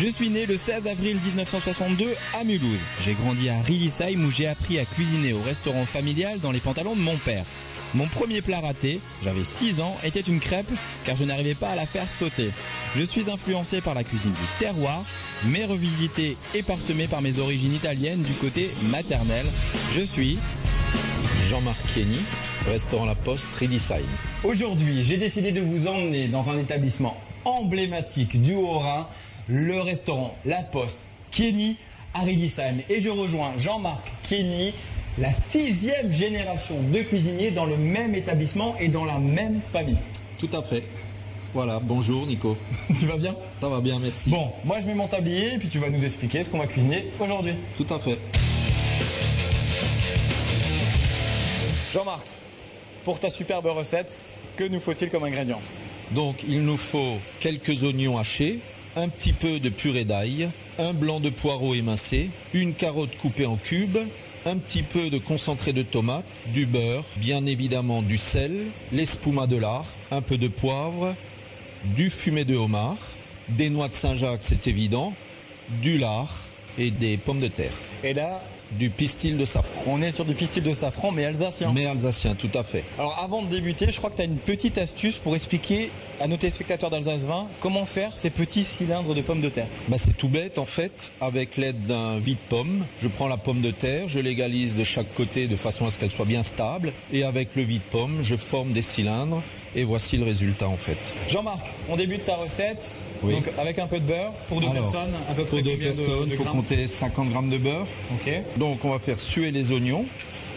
Je suis né le 16 avril 1962 à Mulhouse. J'ai grandi à Riedisheim où j'ai appris à cuisiner au restaurant familial dans les pantalons de mon père. Mon premier plat raté, j'avais 6 ans, était une crêpe car je n'arrivais pas à la faire sauter. Je suis influencé par la cuisine du terroir, mais revisité et parsemé par mes origines italiennes du côté maternel. Je suis Jean-Marc Chienny, restaurant La Poste, Riedisheim. Aujourd'hui, j'ai décidé de vous emmener dans un établissement emblématique du Haut-Rhin, le restaurant La Poste Chienny à Riedisheim. Et je rejoins Jean-Marc Chienny, la 6e génération de cuisiniers dans le même établissement et dans la même famille. Tout à fait. Voilà, bonjour Nico. Tu vas bien? Ça va bien, merci. Bon, moi je mets mon tablier et puis tu vas nous expliquer ce qu'on va cuisiner aujourd'hui. Tout à fait. Jean-Marc, pour ta superbe recette, que nous faut-il comme ingrédient? Donc il nous faut quelques oignons hachés, un petit peu de purée d'ail, un blanc de poireau émincé, une carotte coupée en cubes, un petit peu de concentré de tomate, du beurre, bien évidemment du sel, l'espuma de lard, un peu de poivre, du fumet de homard, des noix de Saint-Jacques, c'est évident, du lard et des pommes de terre. Et là, du pistil de safran. on est sur du pistil de safran mais alsacien. Mais alsacien, tout à fait. Alors avant de débuter, je crois que tu as une petite astuce pour expliquer à nos téléspectateurs d'Alsace 20 comment faire ces petits cylindres de pommes de terre. C'est tout bête en fait. Avec l'aide d'un vide-pomme, je prends la pomme de terre, je l'égalise de chaque côté de façon à ce qu'elle soit bien stable. Et avec le vide-pomme, je forme des cylindres. Et voici le résultat en fait. Jean-Marc, on débute ta recette. Oui. Donc avec un peu de beurre pour 2 personnes, à peu près. Pour 2 personnes, il faut compter 50 grammes de beurre. Ok. Donc on va faire suer les oignons.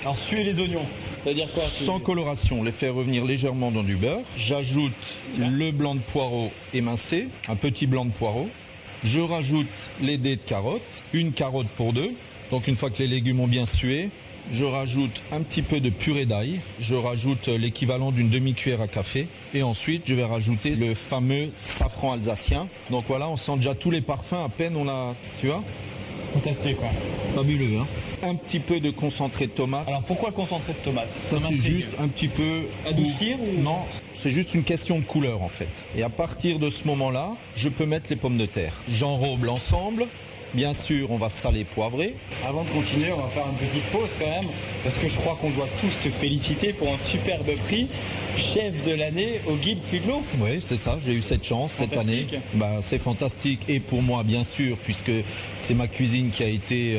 Alors suer les oignons. C'est-à-dire quoi? Sans coloration, les faire revenir légèrement dans du beurre. J'ajoute le blanc de poireau émincé, un petit blanc de poireau. Je rajoute les dés de carotte, une carotte pour 2. Donc une fois que les légumes ont bien sué, je rajoute un petit peu de purée d'ail, je rajoute l'équivalent d'une demi-cuillère à café et ensuite je vais rajouter le fameux safran alsacien. Donc voilà, on sent déjà tous les parfums, à peine on a, tu vois? Fantastique quoi. Fabuleux, hein? Un petit peu de concentré de tomate. Alors pourquoi le concentré de tomate? Ça c'est juste un petit peu... Adoucir ou... Non, c'est juste une question de couleur en fait. Et à partir de ce moment-là, je peux mettre les pommes de terre. J'enrobe l'ensemble. Bien sûr, on va saler, poivrer. Avant de continuer, on va faire une petite pause quand même, parce que je crois qu'on doit tous te féliciter pour un superbe prix, chef de l'année au Guide Puy-de-Dôme. Oui, c'est ça, j'ai eu cette chance cette année. C'est fantastique et pour moi bien sûr, puisque c'est ma cuisine qui a été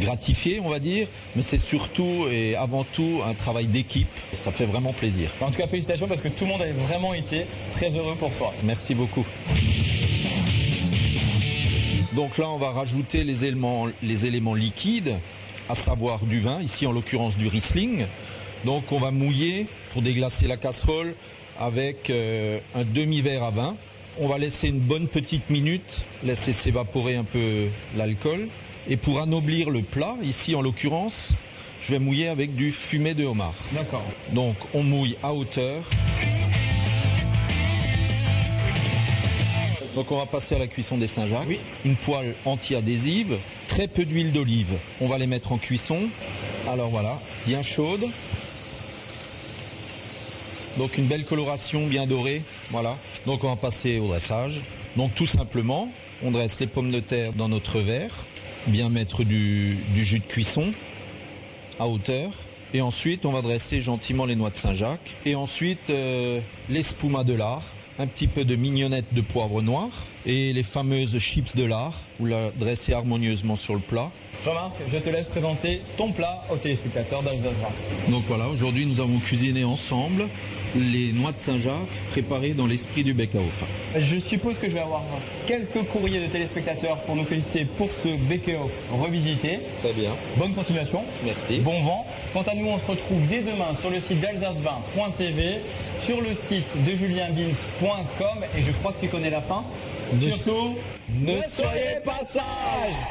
gratifiée, on va dire, mais c'est surtout et avant tout un travail d'équipe, ça fait vraiment plaisir. En tout cas, félicitations parce que tout le monde a vraiment été très heureux pour toi. Merci beaucoup. Donc là, on va rajouter les éléments liquides, à savoir du vin, ici en l'occurrence du Riesling. Donc on va mouiller pour déglacer la casserole avec un demi-verre à vin. On va laisser une bonne petite minute, laisser s'évaporer un peu l'alcool. Et pour anoblir le plat, ici en l'occurrence, je vais mouiller avec du fumet de homard. D'accord. Donc on mouille à hauteur. Donc on va passer à la cuisson des Saint-Jacques. Oui. Une poêle anti-adhésive, très peu d'huile d'olive. On va les mettre en cuisson. Alors voilà, bien chaude. Donc une belle coloration bien dorée. Voilà. Donc on va passer au dressage. Donc tout simplement, on dresse les pommes de terre dans notre verre. Bien mettre du jus de cuisson à hauteur. Et ensuite on va dresser gentiment les noix de Saint-Jacques. Et ensuite l'espuma de lard. Un petit peu de mignonnette de poivre noir et les fameuses chips de lard, vous la dressez harmonieusement sur le plat. Jean-Marc, je te laisse présenter ton plat aux téléspectateurs d'Alsace 20. Donc voilà, aujourd'hui nous avons cuisiné ensemble les noix de Saint-Jacques préparées dans l'esprit du Bäckerhof. Je suppose que je vais avoir quelques courriers de téléspectateurs pour nous féliciter pour ce Bäckerhof revisité. Très bien. Bonne continuation. Merci. Bon vent. Quant à nous, on se retrouve dès demain sur le site d'alsace20.tv, sur le site de julienbins.com et je crois que tu connais la fin. Surtout, ne soyez pas sages!